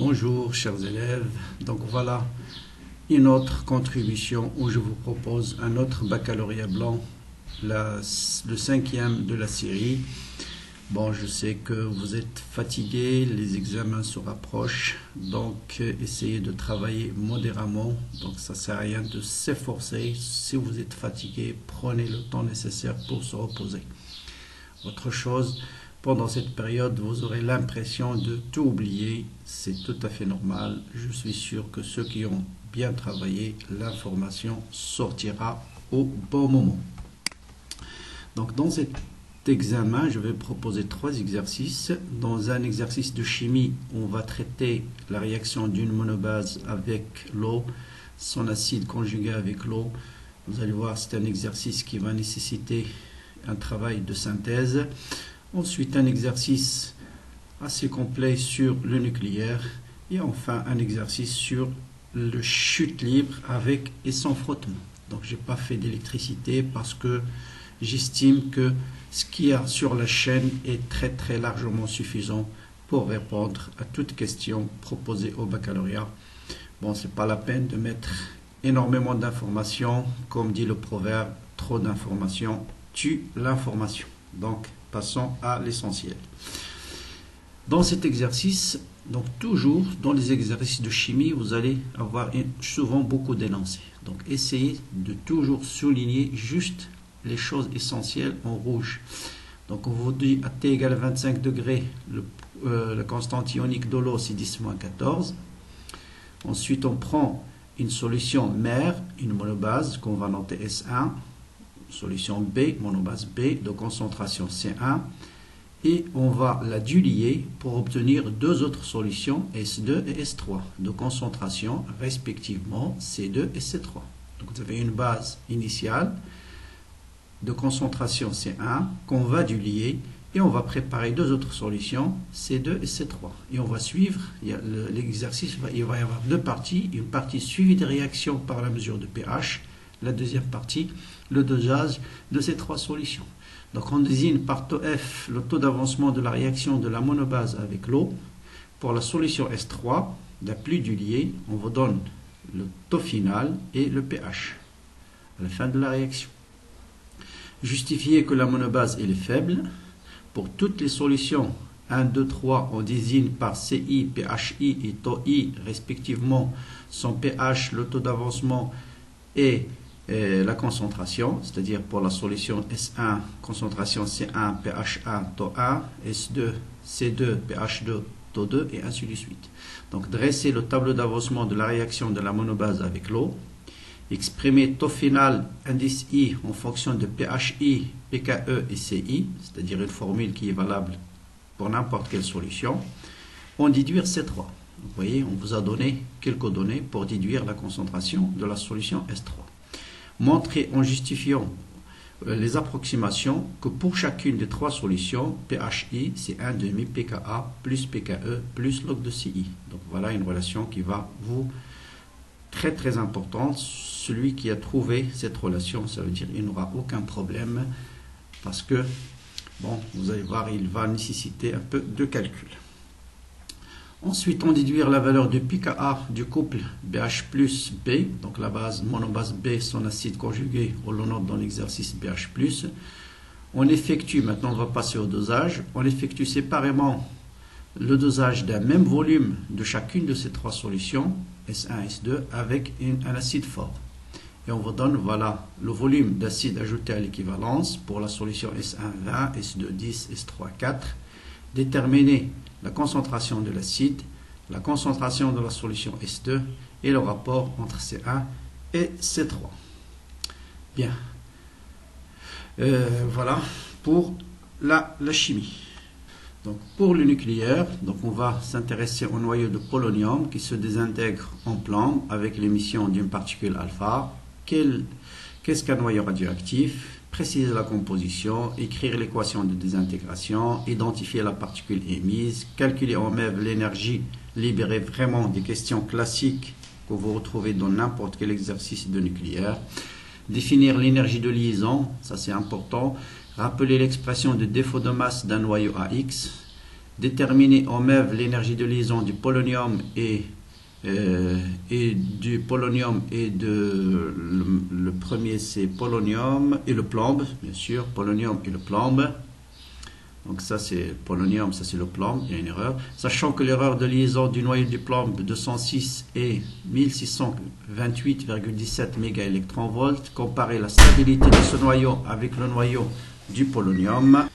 Bonjour chers élèves, donc voilà une autre contribution où je vous propose un autre baccalauréat blanc, le cinquième de la série. Bon, je sais que vous êtes fatigués, les examens se rapprochent, donc essayez de travailler modérément, donc ça ne sert à rien de s'efforcer. Si vous êtes fatigué, prenez le temps nécessaire pour se reposer. Autre chose, pendant cette période, vous aurez l'impression de tout oublier. C'est tout à fait normal. Je suis sûr que ceux qui ont bien travaillé, l'information sortira au bon moment. Donc, dans cet examen, je vais proposer 3 exercices. Dans un exercice de chimie, on va traiter la réaction d'une monobase avec l'eau, son acide conjugué avec l'eau. Vous allez voir, c'est un exercice qui va nécessiter un travail de synthèse. Ensuite, un exercice assez complet sur le nucléaire. Et enfin, un exercice sur le chute libre avec et sans frottement. Donc, je n'ai pas fait d'électricité parce que j'estime que ce qu'il y a sur la chaîne est très largement suffisant pour répondre à toute question proposée au baccalauréat. Bon, c'est pas la peine de mettre énormément d'informations. Comme dit le proverbe, trop d'informations tue l'information. Donc, passons à l'essentiel. Dans cet exercice, donc toujours dans les exercices de chimie, vous allez avoir souvent beaucoup d'énoncés. Donc, essayez de toujours souligner juste les choses essentielles en rouge. Donc, on vous dit à T égale 25 degrés, la constante ionique de l'eau, c'est 10-14. Ensuite, on prend une solution mère, une monobase qu'on va noter S1. Solution B, monobase B, de concentration C1, et on va la diluer pour obtenir 2 autres solutions, S2 et S3, de concentration respectivement C2 et C3. Donc vous avez une base initiale de concentration C1 qu'on va diluer, et on va préparer 2 autres solutions, C2 et C3. Et on va suivre, l'exercice, il va y avoir 2 parties, une partie suivie des réactions par la mesure de pH, la deuxième partie, le dosage de ces 3 solutions. Donc on désigne par taux F le taux d'avancement de la réaction de la monobase avec l'eau. Pour la solution S3, la plus diluée, on vous donne le taux final et le pH à la fin de la réaction. Justifier que la monobase est faible. Pour toutes les solutions 1, 2, 3, on désigne par CI, PHI et taux I respectivement son pH, le taux d'avancement et la concentration, c'est-à-dire pour la solution S1, concentration C1, pH1, taux 1, S2, C2, pH2, taux 2, et ainsi de suite. Donc, dresser le tableau d'avancement de la réaction de la monobase avec l'eau, exprimer taux final, indice I, en fonction de pHI, pKe et CI, c'est-à-dire une formule qui est valable pour n'importe quelle solution, en déduire ces 3. Vous voyez, on vous a donné quelques données pour déduire la concentration de la solution S3. Montrer en justifiant les approximations que pour chacune des 3 solutions, PHI, c'est 1 demi pKa plus pKe plus log de CI. Donc voilà une relation qui va vous très importante. Celui qui a trouvé cette relation, ça veut dire qu'il n'aura aucun problème parce que, bon, vous allez voir, il va nécessiter un peu de calcul. Ensuite, on déduire la valeur de pKa du couple BH plus B, donc la base monobase B, son acide conjugué, on le note dans l'exercice BH+. On effectue, maintenant on va passer au dosage, on effectue séparément le dosage d'un même volume de chacune de ces 3 solutions, S1, S2, avec un acide fort. Et on vous donne, voilà, le volume d'acide ajouté à l'équivalence pour la solution S1, 20, S2, 10, S3, 4. Déterminer la concentration de l'acide, la concentration de la solution S2 et le rapport entre C1 et C3. Bien. Voilà pour la chimie. Donc pour le nucléaire, donc on va s'intéresser au noyau de polonium qui se désintègre en plomb avec l'émission d'une particule alpha. Qu'est-ce qu'un noyau radioactif? Préciser la composition, écrire l'équation de désintégration, identifier la particule émise, calculer en MEV l'énergie libérée, vraiment des questions classiques que vous retrouvez dans n'importe quel exercice de nucléaire, définir l'énergie de liaison, ça c'est important, rappeler l'expression de défaut de masse d'un noyau AX, Déterminer en MEV l'énergie de liaison du polonium et du polonium et le premier c'est polonium et le plomb, bien sûr, polonium et le plomb. Donc ça c'est le polonium, ça c'est le plomb, il y a une erreur. Sachant que l'erreur de liaison du noyau du plomb 206 est 1628,17 mégaélectronvolts, comparer la stabilité de ce noyau avec le noyau du polonium.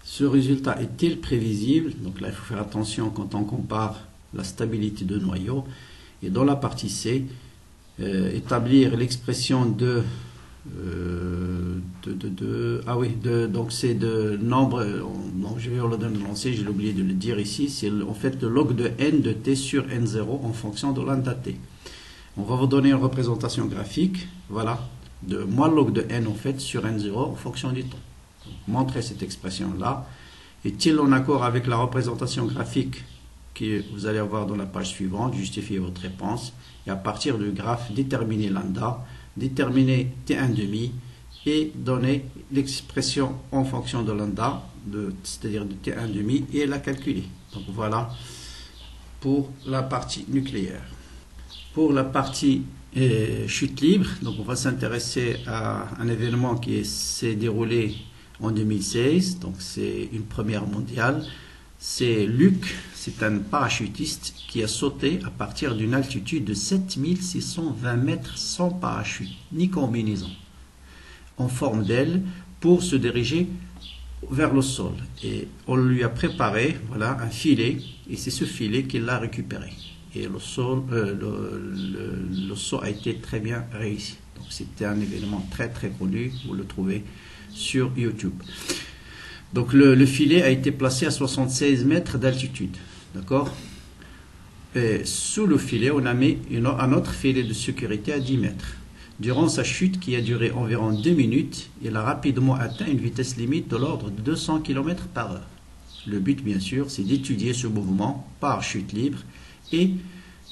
Ce résultat est-il prévisible? Donc là il faut faire attention quand on compare la stabilité de noyau. Et dans la partie C, établir l'expression donc c'est de nombre, donc je vais le lancer, j'ai oublié de le dire ici, c'est en fait le log de n de t sur n0 en fonction de lambda t. On va vous donner une représentation graphique, voilà, de moins log de n en fait sur n0 en fonction du temps. Donc, montrer cette expression-là. Est-il en accord avec la représentation graphique que vous allez avoir dans la page suivante? Justifiez votre réponse et à partir du graphe, déterminer lambda, déterminer t1,5 et donner l'expression en fonction de lambda, c'est-à-dire de t1,5 et la calculer. Donc voilà pour la partie nucléaire. Pour la partie chute libre, donc on va s'intéresser à un événement qui s'est déroulé en 2016, donc c'est une première mondiale. C'est Luc, c'est un parachutiste qui a sauté à partir d'une altitude de 7620 mètres sans parachute ni combinaison, en forme d'aile, pour se diriger vers le sol. Et on lui a préparé voilà, un filet, et c'est ce filet qu'il a récupéré. Et le saut a été très bien réussi. Donc c'était un événement très très connu, vous le trouvez sur YouTube. Donc le filet a été placé à 76 mètres d'altitude, d'accord? Sous le filet, on a mis un autre filet de sécurité à 10 mètres. Durant sa chute, qui a duré environ 2 minutes, il a rapidement atteint une vitesse limite de l'ordre de 200 km/h. Le but, bien sûr, c'est d'étudier ce mouvement par chute libre et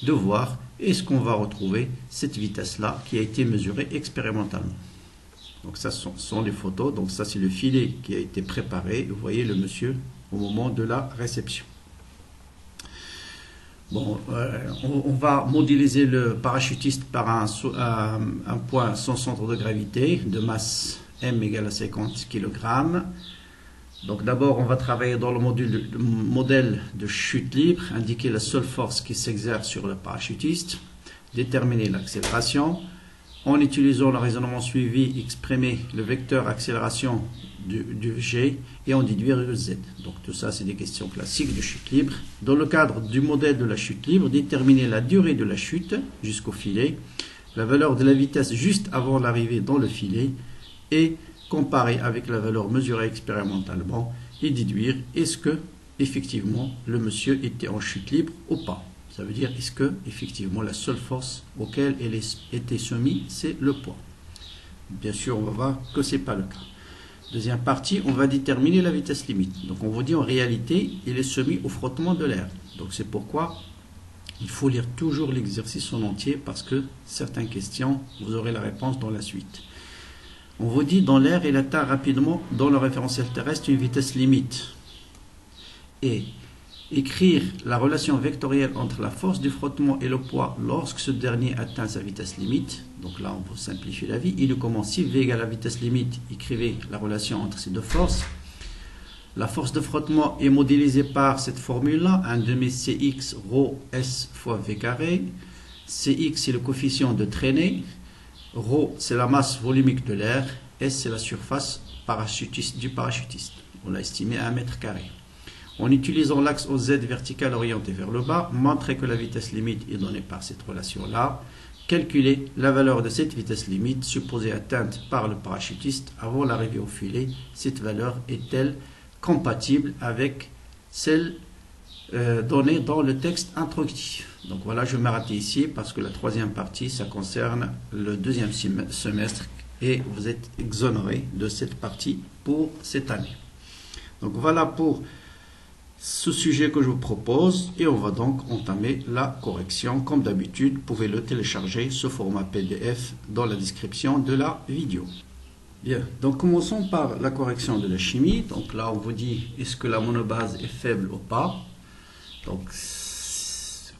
de voir est-ce qu'on va retrouver cette vitesse-là qui a été mesurée expérimentalement. Donc ça sont les photos, donc ça c'est le filet qui a été préparé, vous voyez le monsieur au moment de la réception. Bon, on va modéliser le parachutiste par un point sans centre de gravité de masse m égale à 50 kg. Donc d'abord on va travailler dans le modèle de chute libre, indiquer la seule force qui s'exerce sur le parachutiste, déterminer l'accélération. En utilisant le raisonnement suivi, exprimer le vecteur accélération du G et en déduire le Z. Donc tout ça, c'est des questions classiques de chute libre. Dans le cadre du modèle de la chute libre, déterminer la durée de la chute jusqu'au filet, la valeur de la vitesse juste avant l'arrivée dans le filet et comparer avec la valeur mesurée expérimentalement et déduire est-ce que effectivement le monsieur était en chute libre ou pas. Ça veut dire, est-ce que, effectivement, la seule force auquel elle était soumise, c'est le poids? Bien sûr, on va voir que ce n'est pas le cas. Deuxième partie, on va déterminer la vitesse limite. Donc, on vous dit, en réalité, il est soumis au frottement de l'air. Donc, c'est pourquoi il faut lire toujours l'exercice en entier, parce que certaines questions, vous aurez la réponse dans la suite. On vous dit, dans l'air, il atteint rapidement, dans le référentiel terrestre, une vitesse limite. Et écrire la relation vectorielle entre la force du frottement et le poids lorsque ce dernier atteint sa vitesse limite. Donc là, on peut simplifier la vie. Il nous commence si V égale la vitesse limite, écrivez la relation entre ces deux forces. La force de frottement est modélisée par cette formule-là, 1/2 Cx ρ S fois V carré. Cx, c'est le coefficient de traînée. Ρ, c'est la masse volumique de l'air. S, c'est la surface du parachutiste. On l'a estimé à 1 mètre carré. En utilisant l'axe OZ vertical orienté vers le bas, montrez que la vitesse limite est donnée par cette relation-là. Calculez la valeur de cette vitesse limite supposée atteinte par le parachutiste avant l'arrivée au filet. Cette valeur est-elle compatible avec celle donnée dans le texte introductif? Donc voilà, je vais m'arrêter ici parce que la troisième partie, ça concerne le deuxième semestre et vous êtes exonéré de cette partie pour cette année. Donc voilà pour ce sujet que je vous propose et on va donc entamer la correction. Comme d'habitude, vous pouvez le télécharger ce format PDF dans la description de la vidéo. Bien, donc commençons par la correction de la chimie. Donc là, on vous dit, est-ce que la monobase est faible ou pas? Donc,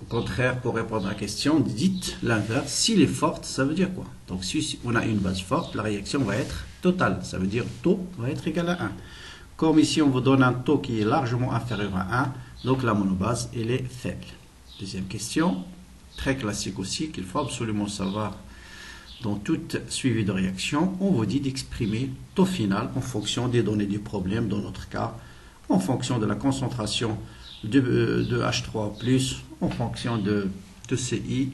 au contraire, pour répondre à la question, dites l'inverse. S'il est forte, ça veut dire quoi? Donc, si on a une base forte, la réaction va être totale. Ça veut dire taux va être égal à 1. Comme ici, on vous donne un taux qui est largement inférieur à 1, donc la monobase, elle est faible. Deuxième question, très classique aussi, qu'il faut absolument savoir dans toute suivi de réaction. On vous dit d'exprimer taux final en fonction des données du problème, dans notre cas, en fonction de la concentration de H3+, en fonction de CI,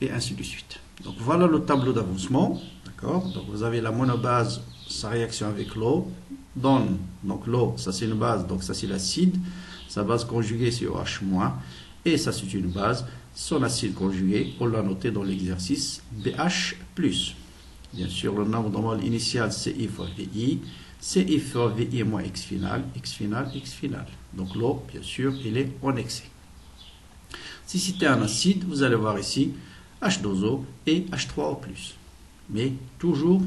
et ainsi de suite. Donc voilà le tableau d'avancement. D'accord. Donc vous avez la monobase, sa réaction avec l'eau, donne, donc l'eau, ça c'est une base, donc ça c'est l'acide, sa base conjuguée c'est OH-, et ça c'est une base, son acide conjugué, on l'a noté dans l'exercice, BH+. Bien sûr, le nombre de moles initial, CI fois VI, CI fois VI moins X final, X final, X final. Donc l'eau, bien sûr, elle est en excès. Si c'était un acide, vous allez voir ici H2O et H3O+. Mais toujours,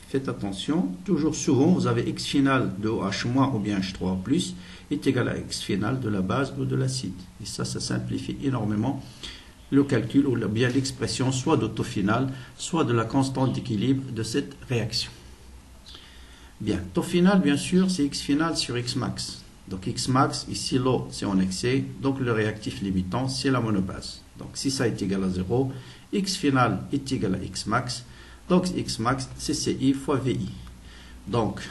faites attention, toujours souvent, vous avez X final de OH- ou bien H3O+, est égal à X final de la base ou de l'acide. Et ça simplifie énormément le calcul ou bien l'expression soit de taux final, soit de la constante d'équilibre de cette réaction. Bien, taux final, bien sûr, c'est X final sur X max. Donc X max, ici l'eau, c'est en excès, donc le réactif limitant, c'est la monobase. Donc si ça est égal à 0, X final est égal à X max, donc X max, c'est CI fois VI. Donc,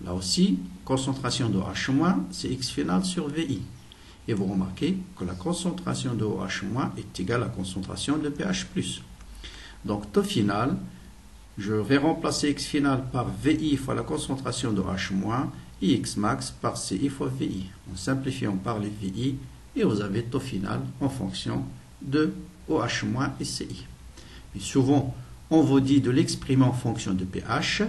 là aussi, concentration de H-, c'est X final sur VI. Et vous remarquez que la concentration de OH- est égale à la concentration de pH+. Donc, taux final, je vais remplacer X final par VI fois la concentration de H- et X max par CI fois VI. En simplifiant par les VI, et vous avez taux final en fonction de OH- et CI. Et souvent, on vous dit de l'exprimer en fonction de pH.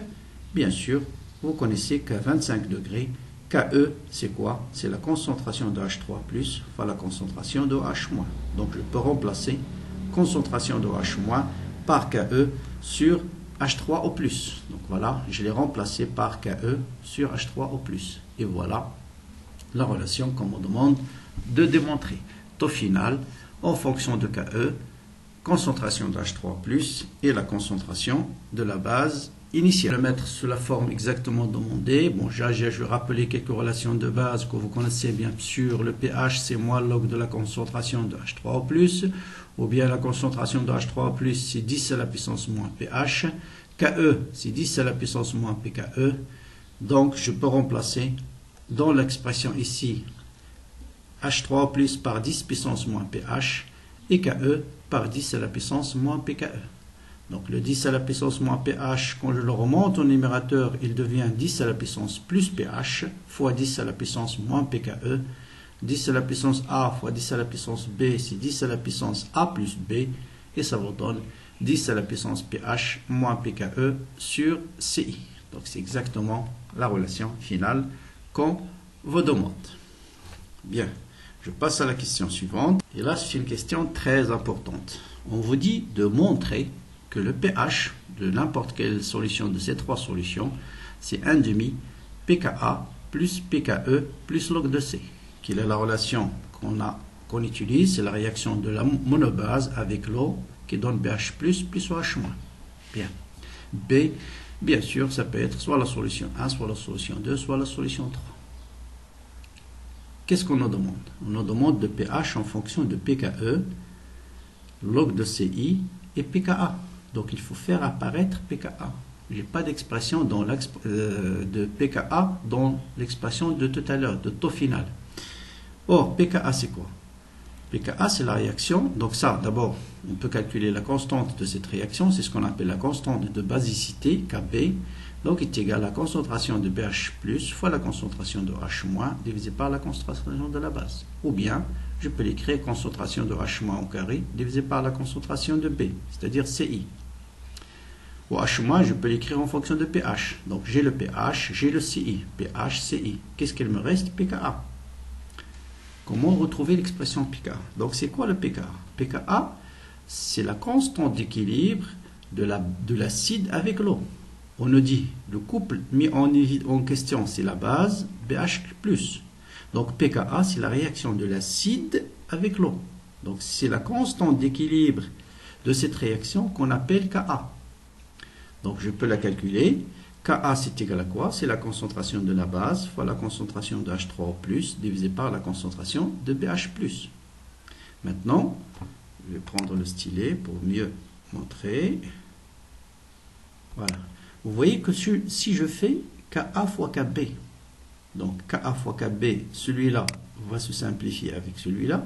Bien sûr, vous connaissez qu'à 25 degrés, KE, c'est quoi? C'est la concentration de H3+, fois la concentration de OH-. Donc, je peux remplacer concentration de OH- par KE sur H3O+. Donc, voilà, je l'ai remplacé par KE sur H3O+. Et voilà la relation qu'on me demande de démontrer. Taux final en fonction de KE, concentration de H3+, et la concentration de la base initiale. Je vais le mettre sous la forme exactement demandée. Bon, je vais rappeler quelques relations de base que vous connaissez bien sûr. Le pH, c'est moins log de la concentration de H3O+, ou bien la concentration de H3O+, c'est 10 à la puissance moins pH. KE, c'est 10 à la puissance moins pKe. Donc, je peux remplacer dans l'expression ici H3O+ par 10 puissance moins pH et KE par 10 à la puissance moins pKe. Donc le 10 à la puissance moins pH, quand je le remonte au numérateur, il devient 10 à la puissance plus pH fois 10 à la puissance moins pKe. 10 à la puissance A fois 10 à la puissance B, c'est 10 à la puissance A plus B, et ça vous donne 10 à la puissance pH moins pKe sur CI. Donc c'est exactement la relation finale qu'on vous demande. Bien, je passe à la question suivante. Et là, c'est une question très importante. On vous dit de montrer que le pH de n'importe quelle solution de ces trois solutions, c'est 1,5 pKa plus pKe plus log de C. Quelle est la relation qu'on utilise? C'est la réaction de la monobase avec l'eau qui donne pH plus OH-. Bien. B, bien sûr, ça peut être soit la solution 1, soit la solution 2, soit la solution 3. Qu'est-ce qu'on nous demande? On nous demande de pH en fonction de pKe, log de CI et pKa. Donc il faut faire apparaître pKa. Je n'ai pas d'expression de pKa dans l'expression de tout à l'heure, de taux final. Or, pKa c'est quoi? pKa c'est la réaction. Donc ça, d'abord, on peut calculer la constante de cette réaction. C'est ce qu'on appelle la constante de basicité, Kb. Donc, est égal à la concentration de pH plus fois la concentration de H- divisé par la concentration de la base. Ou bien, je peux l'écrire concentration de H- au carré divisé par la concentration de B, c'est-à-dire Ci. Au H-, je peux l'écrire en fonction de pH. Donc, j'ai le pH, j'ai le Ci. pH, Ci. Qu'est-ce qu'il me reste? pKa. Comment retrouver l'expression pKa? Donc, c'est quoi le pKa? pKa, c'est la constante d'équilibre de l'acide avec l'eau. on nous dit le couple mis en question, c'est la base BH+. Donc pKa, c'est la réaction de l'acide avec l'eau. Donc c'est la constante d'équilibre de cette réaction qu'on appelle Ka. Donc je peux la calculer. Ka c'est égal à quoi? C'est la concentration de la base fois la concentration de H3O+, divisé par la concentration de BH+. Maintenant, je vais prendre le stylet pour mieux montrer. Voilà. Vous voyez que si je fais Ka fois Kb, donc Ka fois Kb, celui-là va se simplifier avec celui-là,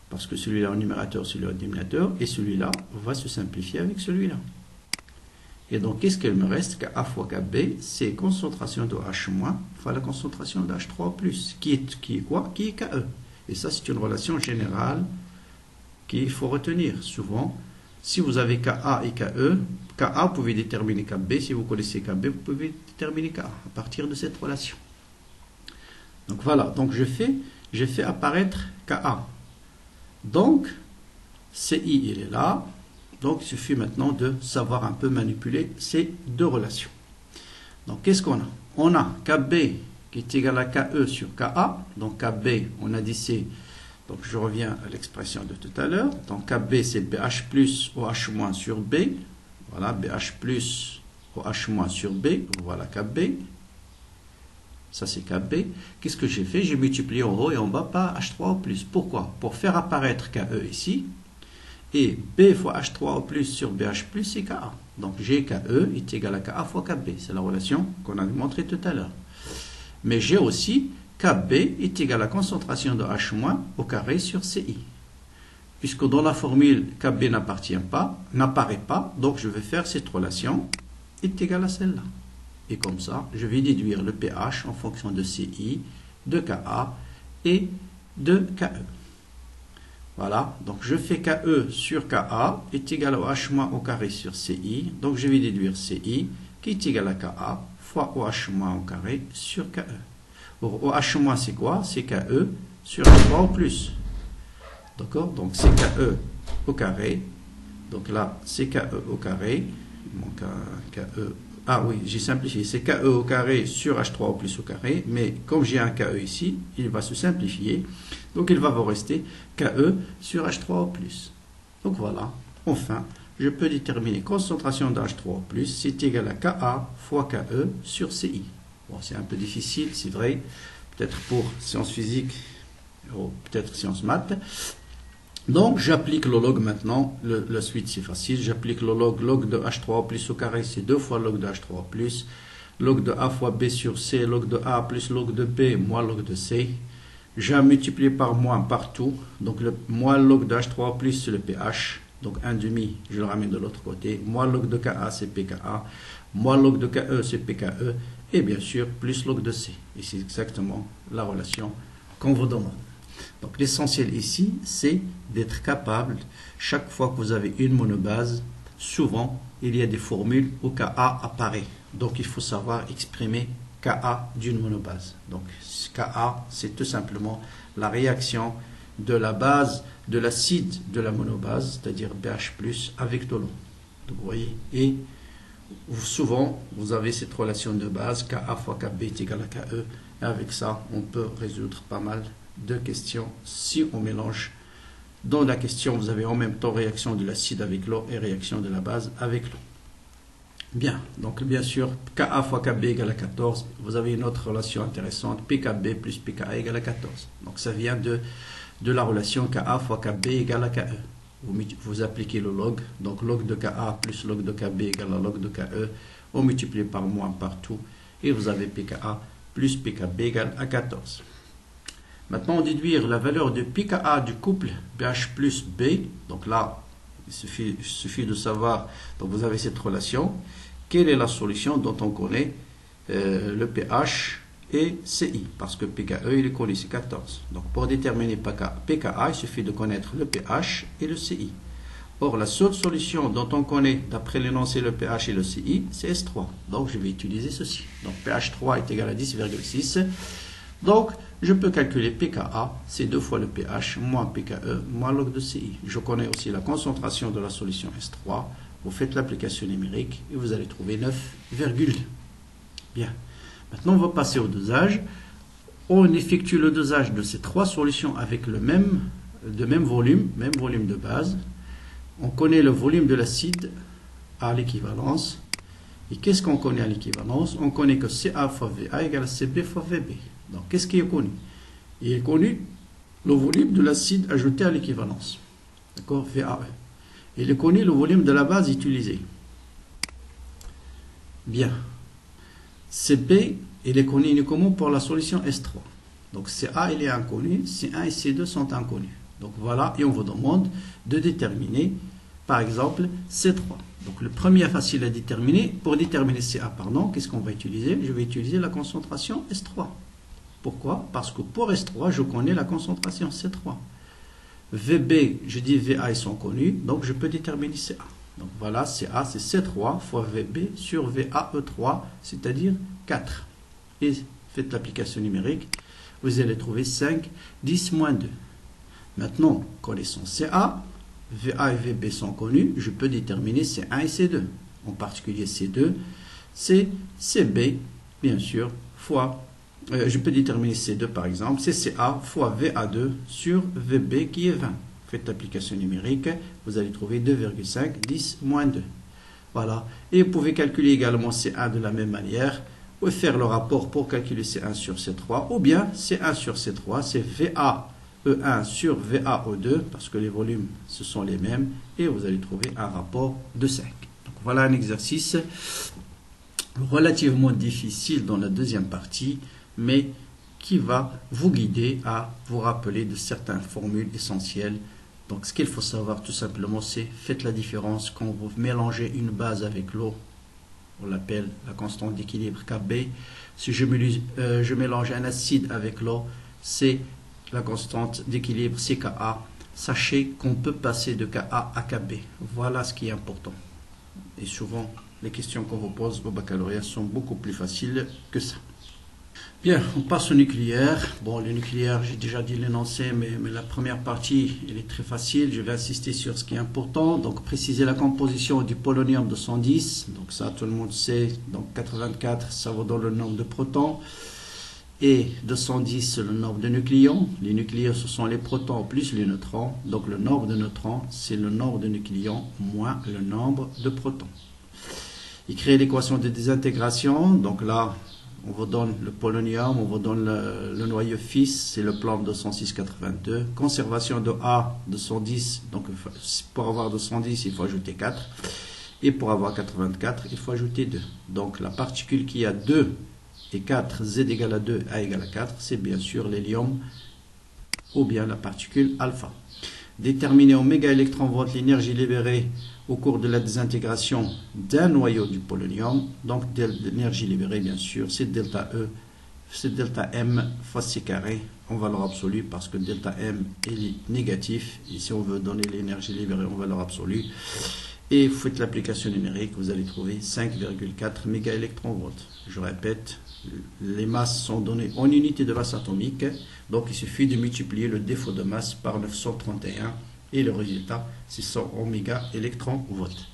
parce que celui-là au numérateur, celui-là au dénominateur, et celui-là va se simplifier avec celui-là. Et donc, qu'est-ce qu'il me reste? Ka fois Kb, c'est concentration de H- fois la concentration de H3+, qui est quoi? Qui est Ke. Et ça, c'est une relation générale qu'il faut retenir. Souvent, si vous avez Ka et Ke, Ka, vous pouvez déterminer Kb. Si vous connaissez Kb, vous pouvez déterminer Ka à partir de cette relation. Donc voilà, donc je fais apparaître Ka. Donc, Ci, il est là. Donc, il suffit maintenant de savoir un peu manipuler ces deux relations. Donc, qu'est-ce qu'on a? On a Kb qui est égal à Ke sur Ka. Donc, Kb, on a dit c'est... Donc, je reviens à l'expression de tout à l'heure. Donc, Kb, c'est BH plus OH- sur B. Voilà, BH plus OH- sur B. Voilà Kb. Ça, c'est Kb. Qu'est-ce que j'ai fait? J'ai multiplié en haut et en bas par H3O+. Pourquoi? Pour faire apparaître Ke ici. Et B fois H3O+, sur BH+, c'est Ka. Donc, j'ai Ke est égal à Ka fois Kb. C'est la relation qu'on a montrée tout à l'heure. Mais j'ai aussi Kb est égal à la concentration de H- au carré sur Ci. Puisque dans la formule, Kb n'apparaît pas, donc je vais faire cette relation est égale à celle-là. Et comme ça, je vais déduire le pH en fonction de Ci, de Ka et de Ke. Voilà, donc je fais Ke sur Ka est égal au H- au carré sur Ci. Donc je vais déduire Ci qui est égal à Ka fois OH- au carré sur Ke. Or, OH- c'est quoi? C'est Ke sur H3O+. D'accord? Donc c'est Ke au carré. Donc là, c'est Ke au carré. Il manque un Ke. Ah oui, j'ai simplifié. C'est Ke au carré sur H3O+ au carré. Mais comme j'ai un Ke ici, il va se simplifier. Donc il va vous rester Ke sur H3O+. Donc voilà. Enfin, je peux déterminer concentration de H3O+, c'est égal à Ka fois Ke sur Ci. Bon, c'est un peu difficile, c'est vrai. Peut-être pour sciences physiques ou peut-être sciences maths. Donc, j'applique le log maintenant. La suite, c'est facile. J'applique le log. Log de H3O+ au carré, c'est 2 fois log de H3O+. Log de A fois B sur C. Log de A plus log de B, moins log de C. J'ai multiplié par moins partout. Donc, le moins log de H3O+, c'est le pH. Donc, 1,5, je le ramène de l'autre côté. Moins log de Ka, c'est pKa. Moins log de Ke, c'est pKe. Et bien sûr, plus log de C. Et c'est exactement la relation qu'on vous demande. Donc l'essentiel ici, c'est d'être capable, chaque fois que vous avez une monobase, souvent, il y a des formules où Ka apparaît. Donc il faut savoir exprimer Ka d'une monobase. Donc Ka, c'est tout simplement la réaction de la base de l'acide de la monobase, c'est-à-dire BH+, avec de l'eau. Donc vous voyez, et souvent, vous avez cette relation de base, Ka fois Kb est égal à Ke. Et avec ça, on peut résoudre pas mal de questions si on mélange. Dans la question, vous avez en même temps réaction de l'acide avec l'eau et réaction de la base avec l'eau. Bien, donc bien sûr, Ka fois Kb égale à 14. Vous avez une autre relation intéressante, pKb plus pKa égale à 14. Donc ça vient de la relation Ka fois Kb égale à Ke. Vous appliquez le log, donc log de Ka plus log de Kb égale à log de Ke, on multiplie par moins partout, et vous avez pKa plus pKb égale à 14. Maintenant, déduire la valeur de pKa du couple BH plus B, donc là, il suffit de savoir, donc vous avez cette relation, quelle est la solution dont on connaît le pH et Ci, parce que pKe, il est connu, c'est 14. Donc pour déterminer pKa, il suffit de connaître le pH et le Ci. Or, la seule solution dont on connaît, d'après l'énoncé, le pH et le Ci, c'est S3. Donc je vais utiliser ceci. Donc pH 3 est égal à 10,6. Donc je peux calculer pKa, c'est 2 fois le pH, moins pKe, moins log de Ci. Je connais aussi la concentration de la solution S3. Vous faites l'application numérique et vous allez trouver 9,2. Bien. Maintenant, on va passer au dosage. On effectue le dosage de ces trois solutions avec le même volume de base. On connaît le volume de l'acide à l'équivalence. Et qu'est-ce qu'on connaît à l'équivalence? On connaît que Ca fois Va égale à Cb fois Vb. Donc, qu'est-ce qui est connu? Il est connu le volume de l'acide ajouté à l'équivalence. D'accord? VAE. Il est connu le volume de la base utilisée. Bien. Cb, il est connu uniquement pour la solution S3. Donc, Ca, il est inconnu. C1 et C2 sont inconnus. Donc, voilà. Et on vous demande de déterminer, par exemple, C3. Donc, le premier est facile à déterminer. Pour déterminer Ca, qu'est-ce qu'on va utiliser? Je vais utiliser la concentration S3. Pourquoi? Parce que pour S3, je connais la concentration C3. Vb, je dis Va, ils sont connus, donc je peux déterminer Ca. Donc voilà, Ca, c'est C3 fois Vb sur VaE3, c'est-à-dire 4. Et faites l'application numérique, vous allez trouver 5, 10, moins 2. Maintenant, connaissant Ca, Va et Vb sont connus, je peux déterminer C1 et C2. En particulier C2, c'est Cb, bien sûr, fois... je peux déterminer C2 par exemple, c'est Ca fois VA2 sur Vb qui est 20. Faites l'application numérique, vous allez trouver 2,5, 10, moins 2. Voilà. Et vous pouvez calculer également C1 de la même manière, ou faire le rapport pour calculer C1 sur C3, ou bien C1 sur C3, c'est VAE1 sur VAE2, parce que les volumes, ce sont les mêmes, et vous allez trouver un rapport de 5. Donc voilà un exercice relativement difficile dans la deuxième partie, mais qui va vous guider à vous rappeler de certaines formules essentielles. Donc ce qu'il faut savoir tout simplement, c'est faites la différence quand vous mélangez une base avec l'eau, on l'appelle la constante d'équilibre Kb. Si je mélange un acide avec l'eau, c'est la constante d'équilibre CKa. Sachez qu'on peut passer de Ka à Kb. Voilà ce qui est important. Et souvent, les questions qu'on vous pose au baccalauréat sont beaucoup plus faciles que ça. Bien, on passe au nucléaire. Bon, le nucléaire, j'ai déjà dit l'énoncé, mais la première partie, elle est très facile. Je vais insister sur ce qui est important. Donc, préciser la composition du polonium 210. Donc, ça, tout le monde sait. Donc, 84, ça vous donne le nombre de protons. Et 210, c'est le nombre de nucléons. Les nucléons, ce sont les protons plus les neutrons. Donc, le nombre de neutrons, c'est le nombre de nucléons moins le nombre de protons. Il crée l'équation de désintégration. Donc là, on vous donne le polonium, on vous donne le noyau fils, c'est le plomb 206,82. Conservation de A 210, donc pour avoir 210, il faut ajouter 4. Et pour avoir 84, il faut ajouter 2. Donc la particule qui a 2 et 4, Z égale à 2, A égale à 4, c'est bien sûr l'hélium ou bien la particule alpha. Déterminer au mégaélectronvolt l'énergie libérée au cours de la désintégration d'un noyau du polonium. Donc l'énergie libérée, bien sûr, c'est delta E, c'est delta M fois C carré en valeur absolue, parce que delta M est négatif. Et si on veut donner l'énergie libérée en valeur absolue, et vous faites l'application numérique, vous allez trouver 5,4 mégaélectronvolts. Je répète, les masses sont données en unité de masse atomique, donc il suffit de multiplier le défaut de masse par 931 et le résultat c'est 100 mégaélectronvolts.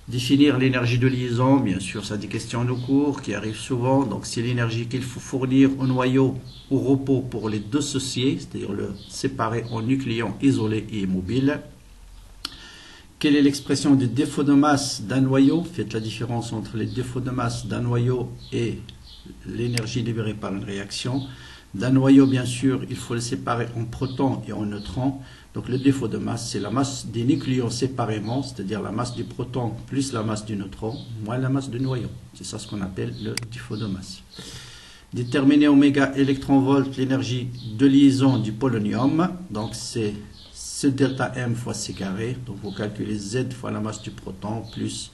Définir l'énergie de liaison, bien sûr, ça des questions de cours qui arrivent souvent. Donc c'est l'énergie qu'il faut fournir au noyau au repos pour les dissocier, c'est-à-dire le séparer en nucléons isolés et immobiles. Quelle est l'expression du défaut de masse d'un noyau? Faites la différence entre les défauts de masse d'un noyau et l'énergie libérée par une réaction. D'un noyau, bien sûr, il faut le séparer en protons et en neutrons. Donc le défaut de masse, c'est la masse des nucléons séparément, c'est-à-dire la masse du proton plus la masse du neutron, moins la masse du noyau. C'est ça ce qu'on appelle le défaut de masse. Déterminer au mégaélectronvolt l'énergie de liaison du polonium. Donc c'est ce delta M fois C carré. Donc vous calculez Z fois la masse du proton plus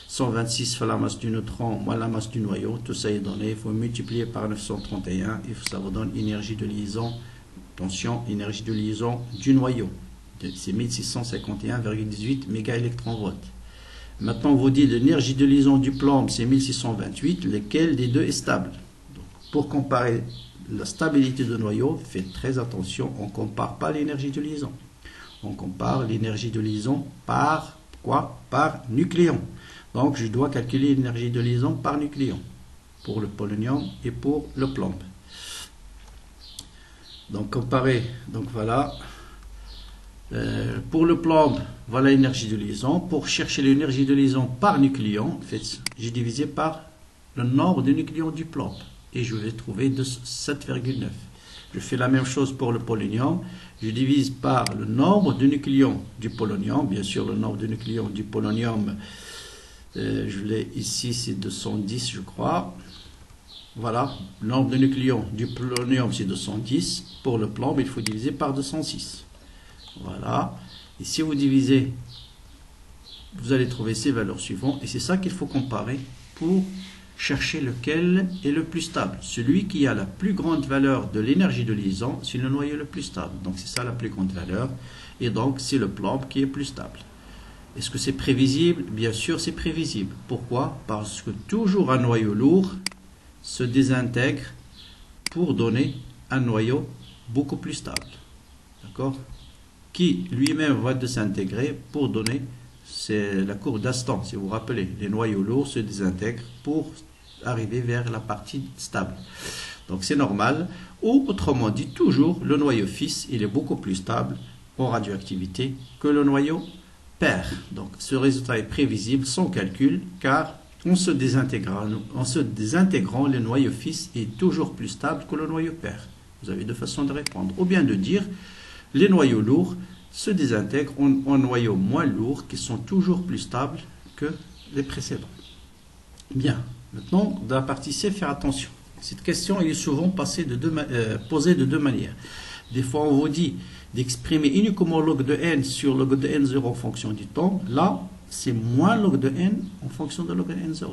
126 fois la masse du neutron moins la masse du noyau. Tout ça est donné. Il faut multiplier par 931 et ça vous donne énergie de liaison. Attention, énergie de liaison du noyau. C'est 1651,18 mégaélectronvolts. Maintenant, on vous dit l'énergie de liaison du plomb, c'est 1628. Lequel des deux est stable? Donc, pour comparer la stabilité de noyau, faites très attention, on ne compare pas l'énergie de liaison. On compare l'énergie de liaison par quoi? Par nucléon. Donc je dois calculer l'énergie de liaison par nucléon pour le polonium et pour le plomb. Donc comparer, donc voilà. Pour le plomb, voilà l'énergie de liaison. Pour chercher l'énergie de liaison par nucléon, en fait, j'ai divisé par le nombre de nucléons du plomb et je vais trouver 7,9. Je fais la même chose pour le polonium. Je divise par le nombre de nucléons du polonium. Bien sûr, le nombre de nucléons du polonium, je l'ai ici, c'est 210, je crois. Voilà, le nombre de nucléons du polonium, c'est 210. Pour le plomb, il faut diviser par 206. Voilà. Et si vous divisez, vous allez trouver ces valeurs suivantes. Et c'est ça qu'il faut comparer pour chercher lequel est le plus stable. Celui qui a la plus grande valeur de l'énergie de liaison, c'est le noyau le plus stable. Donc c'est ça la plus grande valeur. Et donc c'est le plomb qui est plus stable. Est-ce que c'est prévisible? Bien sûr c'est prévisible. Pourquoi? Parce que toujours un noyau lourd se désintègre pour donner un noyau beaucoup plus stable. D'accord? Qui lui-même va désintégrer pour donner, c'est la courbe d'Aston, si vous vous rappelez, les noyaux lourds se désintègrent pour arriver vers la partie stable. Donc c'est normal, ou autrement dit, toujours le noyau fils, il est beaucoup plus stable en radioactivité que le noyau père. Donc ce résultat est prévisible sans calcul, car en se désintégrant, le noyau fils est toujours plus stable que le noyau père. Vous avez deux façons de répondre, ou bien de dire les noyaux lourds se désintègrent en noyaux moins lourds qui sont toujours plus stables que les précédents. Bien, maintenant, dans la partie C, faire attention. Cette question est souvent posée de deux manières. Des fois, on vous dit d'exprimer uniquement log de n sur log de n0 en fonction du temps. Là, c'est moins log de n en fonction de log de n0.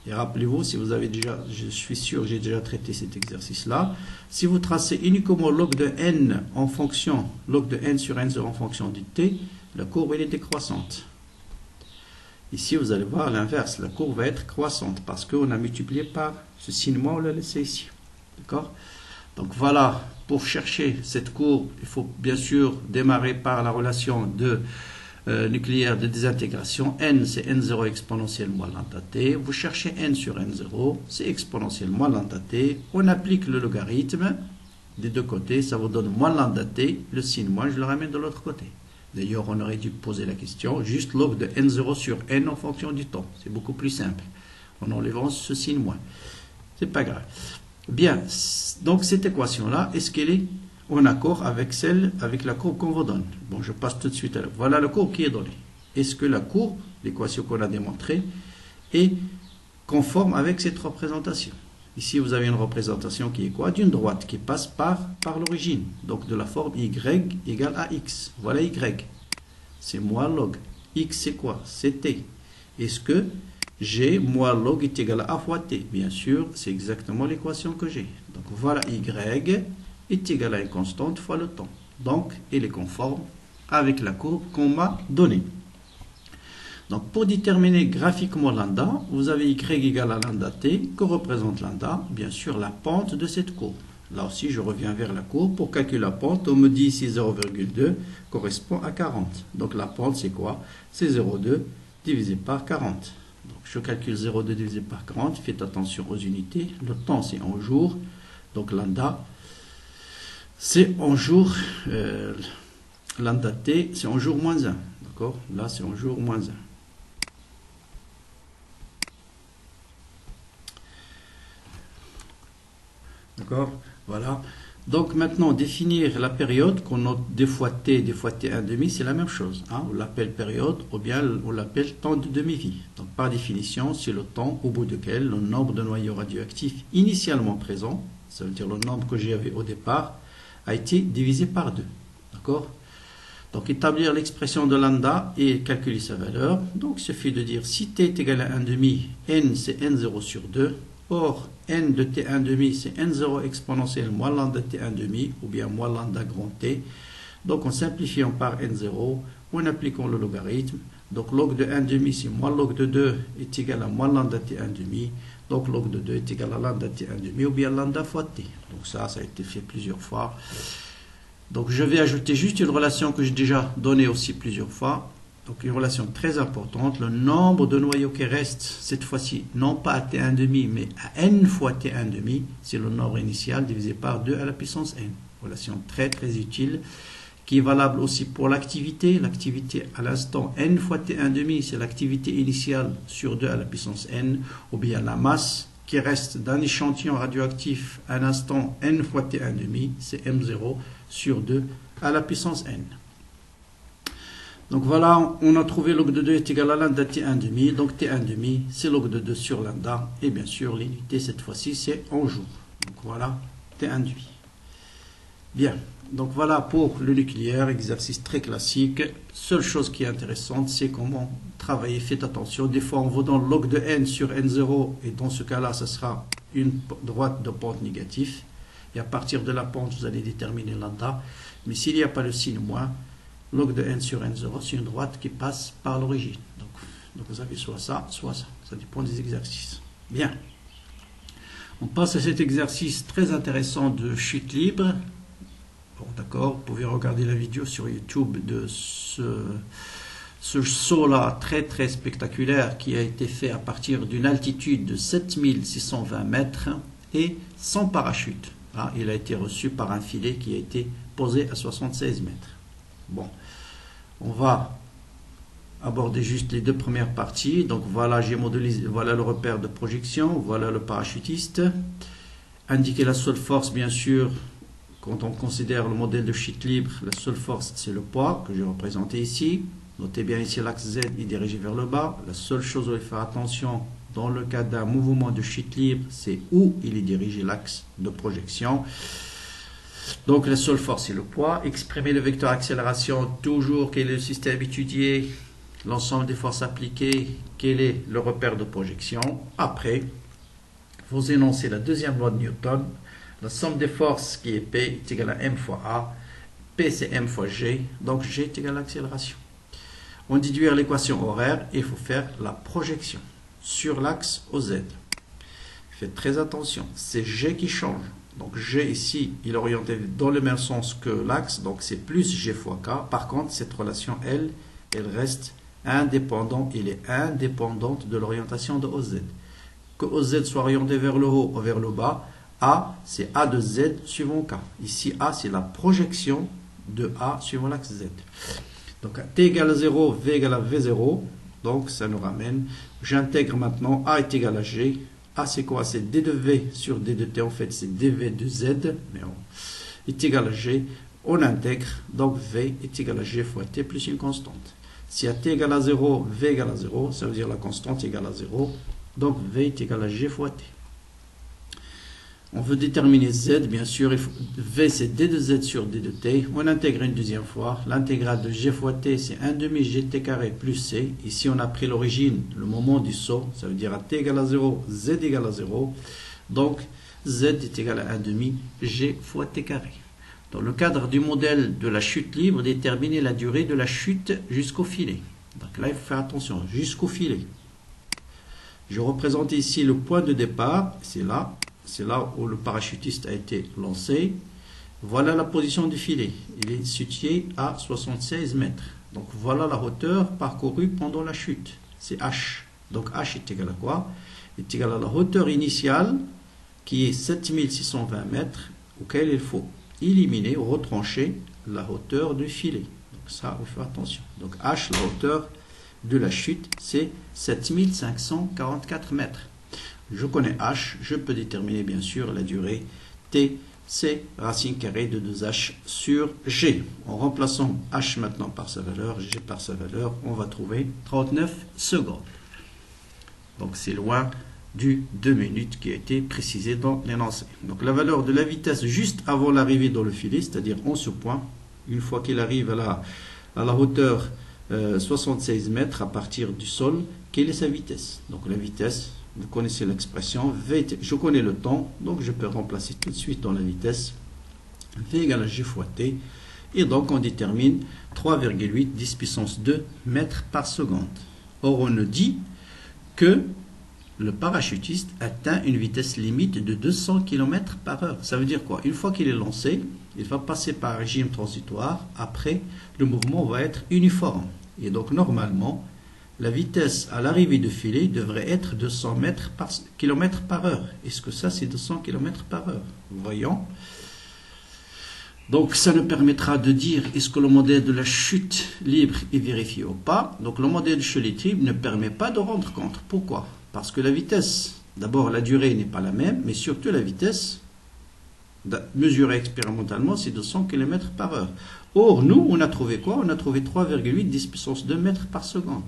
Et rappelez-vous, si vous avez déjà, je suis sûr, j'ai déjà traité cet exercice-là. Si vous tracez uniquement log de n en fonction, log de n sur n0 en fonction du t, la courbe elle est décroissante. Ici, vous allez voir l'inverse, la courbe va être croissante parce qu'on a multiplié par ce signe moins, on l'a laissé ici. D'accord? Donc voilà, pour chercher cette courbe, il faut bien sûr démarrer par la relation de nucléaire de désintégration. N, c'est N0 exponentielle moins lambda t. Vous cherchez N sur N0, c'est exponentielle moins lambda t. On applique le logarithme des deux côtés, ça vous donne moins lambda t. Le signe moins, je le ramène de l'autre côté. D'ailleurs, on aurait dû poser la question, juste log de N0 sur N en fonction du temps. C'est beaucoup plus simple. En enlevant ce signe moins. C'est pas grave. Bien, donc cette équation-là, est-ce qu'elle est en accord avec la courbe qu'on vous donne? Bon, je passe tout de suite à la... Voilà la courbe qui est donnée. Est-ce que la courbe, l'équation qu'on a démontrée, est conforme avec cette représentation? Ici, vous avez une représentation qui est quoi? D'une droite qui passe par l'origine. Donc, de la forme y égale à x. Voilà y. C'est moins log. X, c'est quoi? C'est t. Est-ce que g moins log est égal à a fois t? Bien sûr, c'est exactement l'équation que j'ai. Donc, voilà y est égal à une constante fois le temps. Donc, elle est conforme avec la courbe qu'on m'a donnée. Donc, pour déterminer graphiquement lambda, vous avez y égale à lambda t. Que représente lambda? Bien sûr, la pente de cette courbe. Là aussi, je reviens vers la courbe. Pour calculer la pente, on me dit ici 0,2 correspond à 40. Donc, la pente, c'est quoi? C'est 0,2 divisé par 40. Donc, je calcule 0,2 divisé par 40. Faites attention aux unités. Le temps, c'est en jours. Donc, lambda, c'est en jour, lambda t, c'est en jour moins 1. D'accord? Là, c'est en jour moins 1. D'accord? Voilà. Donc maintenant, définir la période qu'on note des fois t, des fois t1,5, c'est la même chose. Hein? On l'appelle période ou bien on l'appelle temps de demi-vie. Donc par définition, c'est le temps au bout duquel le nombre de noyaux radioactifs initialement présents, ça veut dire le nombre que j'avais au départ, a été divisé par 2. D'accord? Donc établir l'expression de lambda et calculer sa valeur. Donc il suffit de dire si t est égal à 1,5, n c'est n0 sur 2. Or, n de t1,5 c'est n0 exponentielle moins lambda t1,5 ou bien moins lambda grand t. Donc en simplifiant par n0, ou en appliquant le logarithme, donc log de 1,5 c'est moins log de 2 est égal à moins lambda t1,5. Donc log de 2 est égal à lambda t1,5 ou bien lambda fois t. Donc ça a été fait plusieurs fois. Donc je vais ajouter juste une relation que j'ai déjà donnée aussi plusieurs fois. Donc une relation très importante, le nombre de noyaux qui restent, cette fois-ci, non pas à t1,5, mais à n fois t1,5, c'est le nombre initial divisé par 2 à la puissance n. Relation très très utile, qui est valable aussi pour l'activité. L'activité à l'instant n fois t1,5, c'est l'activité initiale sur 2 à la puissance n, ou bien la masse qui reste d'un échantillon radioactif à l'instant n fois t1,5, c'est m0 sur 2 à la puissance n. Donc voilà, on a trouvé log de 2 est égal à lambda t1,5, donc t1,5 c'est log de 2 sur lambda, et bien sûr l'unité cette fois-ci c'est en joule. Donc voilà, t1,5. Bien, donc voilà pour le nucléaire, exercice très classique. Seule chose qui est intéressante, c'est comment travailler, faites attention, des fois on vous donne log de n sur n0, et dans ce cas-là, ça sera une droite de pente négative, et à partir de la pente, vous allez déterminer lambda, mais s'il n'y a pas le signe moins, log de n sur n0, c'est une droite qui passe par l'origine. Donc vous avez soit ça, ça dépend des exercices. Bien. On passe à cet exercice très intéressant de chute libre. Bon, d'accord, vous pouvez regarder la vidéo sur YouTube de ce saut-là très très spectaculaire qui a été fait à partir d'une altitude de 7620 mètres et sans parachute. Ah, il a été reçu par un filet qui a été posé à 76 mètres. Bon, on va aborder juste les deux premières parties. Donc voilà, j'ai modélisé, voilà le repère de projection, voilà le parachutiste. Indiquer la seule force, bien sûr, quand on considère le modèle de chute libre, la seule force c'est le poids que j'ai représenté ici. Notez bien ici l'axe Z est dirigé vers le bas. La seule chose où il faut faire attention dans le cas d'un mouvement de chute libre, c'est où il est dirigé l'axe de projection. Donc la seule force c'est le poids. Exprimer le vecteur accélération, toujours quel est le système étudié, l'ensemble des forces appliquées, quel est le repère de projection. Après, vous énoncez la deuxième loi de Newton. La somme des forces qui est P est égale à M fois A. P c'est M fois G, donc G est égal à l'accélération. On déduire l'équation horaire, il faut faire la projection sur l'axe OZ. Faites très attention, c'est G qui change. Donc G ici, il est orienté dans le même sens que l'axe, donc c'est plus G fois K. Par contre, cette relation L, elle reste indépendante, elle est indépendante de l'orientation de OZ. Que OZ soit orienté vers le haut ou vers le bas, A, c'est A de Z suivant K. Ici, A, c'est la projection de A suivant l'axe Z. Donc, T égale à 0, V égale à V0. Donc, ça nous ramène. J'intègre maintenant A est égal à G. A, c'est quoi? C'est D de V sur D de T. En fait, c'est dV de Z. Mais est égal à G. On intègre. Donc, V est égal à G fois T plus une constante. Si à T égale à 0, V égale à 0, ça veut dire la constante égale à 0. Donc, V est égal à G fois T. On veut déterminer Z, bien sûr, V c'est D de Z sur D de T. On intègre une deuxième fois. L'intégrale de G fois T, c'est 1 demi GT carré plus C. Ici, on a pris l'origine, le moment du saut. Ça veut dire à T égale à 0, Z égale à 0. Donc, Z est égal à 1 demi G fois T carré. Dans le cadre du modèle de la chute libre, déterminer la durée de la chute jusqu'au filet. Donc là, il faut faire attention, jusqu'au filet. Je représente ici le point de départ, c'est là. C'est là où le parachutiste a été lancé. Voilà la position du filet. Il est situé à 76 mètres. Donc voilà la hauteur parcourue pendant la chute. C'est H. Donc H est égal à quoi? Est égal à la hauteur initiale qui est 7620 mètres, auquel il faut éliminer ou retrancher la hauteur du filet. Donc ça, il faut faire attention. Donc H, la hauteur de la chute, c'est 7544 mètres. Je connais H, je peux déterminer bien sûr la durée T, c'est racine carrée de 2H sur G. En remplaçant H maintenant par sa valeur, G par sa valeur, on va trouver 39 secondes. Donc c'est loin du 2 minutes qui a été précisé dans l'énoncé. Donc la valeur de la vitesse juste avant l'arrivée dans le filet, c'est-à-dire en ce point, une fois qu'il arrive à la hauteur 76 mètres à partir du sol, quelle est sa vitesse? Donc la vitesse, vous connaissez l'expression, V, je connais le temps, donc je peux remplacer tout de suite dans la vitesse, V égale à G fois T, et donc on détermine 3,8 10 puissance 2 mètres par seconde. Or on nous dit que le parachutiste atteint une vitesse limite de 200 km par heure. Ça veut dire quoi? Une fois qu'il est lancé, il va passer par un régime transitoire, après le mouvement va être uniforme. Et donc normalement, la vitesse à l'arrivée de filet devrait être de 100 km par heure. Est-ce que ça c'est 200 km par heure? Voyons. Donc ça nous permettra de dire est-ce que le modèle de la chute libre est vérifié ou pas. Donc le modèle de chute libre ne permet pas de rendre compte. Pourquoi? Parce que la vitesse, d'abord la durée n'est pas la même, mais surtout la vitesse mesurée expérimentalement c'est 200 km par heure. Or nous on a trouvé quoi? On a trouvé 3,8 10 puissance 2 mètres par seconde.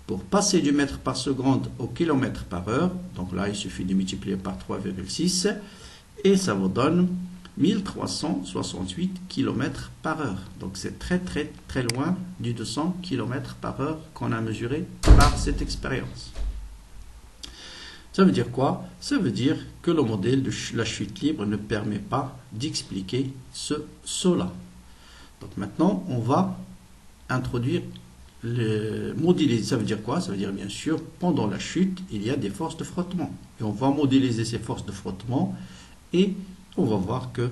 Pour passer du mètre par seconde au kilomètre par heure, donc là il suffit de multiplier par 3,6 et ça vous donne 1368 km par heure. Donc c'est très loin du 200 km par heure qu'on a mesuré par cette expérience. Ça veut dire quoi? Ça veut dire que le modèle de la chute libre ne permet pas d'expliquer ce saut-là. Donc maintenant, on va introduire le modéliser. Ça veut dire quoi? Ça veut dire bien sûr, pendant la chute, il y a des forces de frottement. Et on va modéliser ces forces de frottement et on va voir que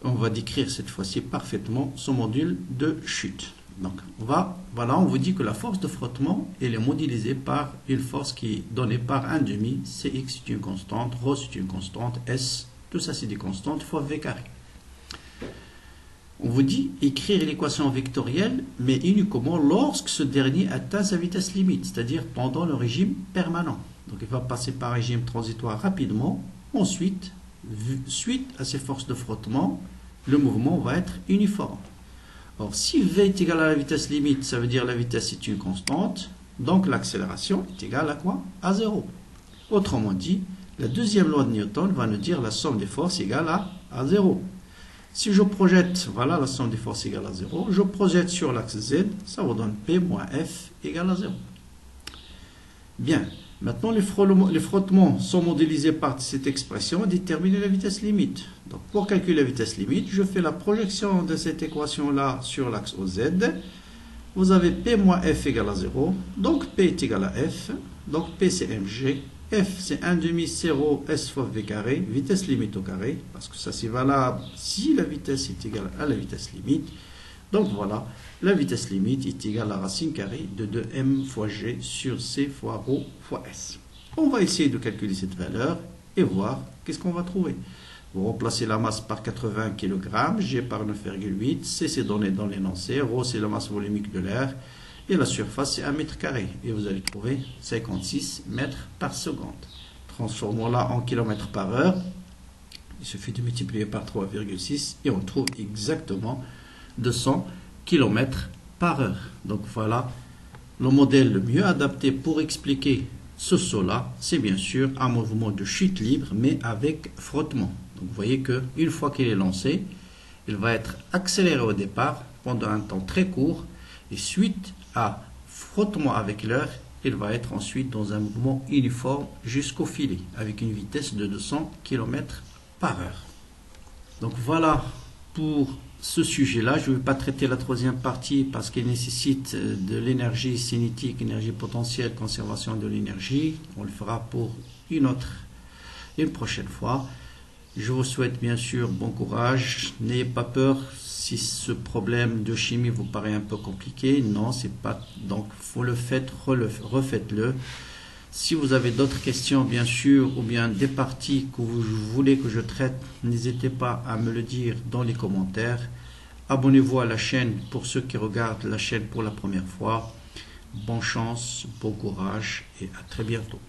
on va décrire cette fois-ci parfaitement son module de chute. Donc voilà, on vous dit que la force de frottement elle est modélisée par une force qui est donnée par 1 demi, Cx c'est une constante, ρ c'est une constante, S, tout ça c'est des constantes fois V carré. On vous dit écrire l'équation vectorielle, mais uniquement lorsque ce dernier atteint sa vitesse limite, c'est-à-dire pendant le régime permanent. Donc il va passer par régime transitoire rapidement, ensuite suite à ces forces de frottement, le mouvement va être uniforme. Or, si v est égal à la vitesse limite, ça veut dire la vitesse est une constante, donc l'accélération est égale à quoi? À 0. Autrement dit, la deuxième loi de Newton va nous dire la somme des forces égale à 0. Si je projette, voilà la somme des forces égale à 0, je projette sur l'axe Z, ça vous donne P moins F égale à 0. Bien. Maintenant, les frottements sont modélisés par cette expression déterminer la vitesse limite. Donc, pour calculer la vitesse limite, je fais la projection de cette équation-là sur l'axe OZ. Vous avez P moins F égale à 0. Donc, P est égal à F. Donc, P c'est mg. F c'est 1 demi 0 S fois V carré. Vitesse limite au carré. Parce que ça c'est valable si la vitesse est égale à la vitesse limite. Donc voilà, la vitesse limite est égale à la racine carrée de 2m fois g sur c fois ρ fois s. On va essayer de calculer cette valeur et voir qu'est-ce qu'on va trouver. Vous remplacez la masse par 80 kg, g par 9,8, c c'est donné dans l'énoncé, ρ c'est la masse volumique de l'air et la surface c'est 1 mètre carré. Et vous allez trouver 56 mètres par seconde. Transformons-la en km par heure. Il suffit de multiplier par 3,6 et on trouve exactement 200 km par heure. Donc voilà, le modèle le mieux adapté pour expliquer ce saut-là, c'est bien sûr un mouvement de chute libre, mais avec frottement. Donc vous voyez qu'une fois qu'il est lancé, il va être accéléré au départ pendant un temps très court, et suite à frottement avec l'air, il va être ensuite dans un mouvement uniforme jusqu'au filet, avec une vitesse de 200 km par heure. Donc voilà pour ce sujet-là. Je ne vais pas traiter la troisième partie parce qu'elle nécessite de l'énergie cinétique, énergie potentielle, conservation de l'énergie. On le fera pour une prochaine fois. Je vous souhaite bien sûr bon courage. N'ayez pas peur si ce problème de chimie vous paraît un peu compliqué. Non, c'est pas. Donc, vous le faites, refaites-le. Si vous avez d'autres questions, bien sûr, ou bien des parties que vous voulez que je traite, n'hésitez pas à me le dire dans les commentaires. Abonnez-vous à la chaîne pour ceux qui regardent la chaîne pour la première fois. Bonne chance, bon courage et à très bientôt.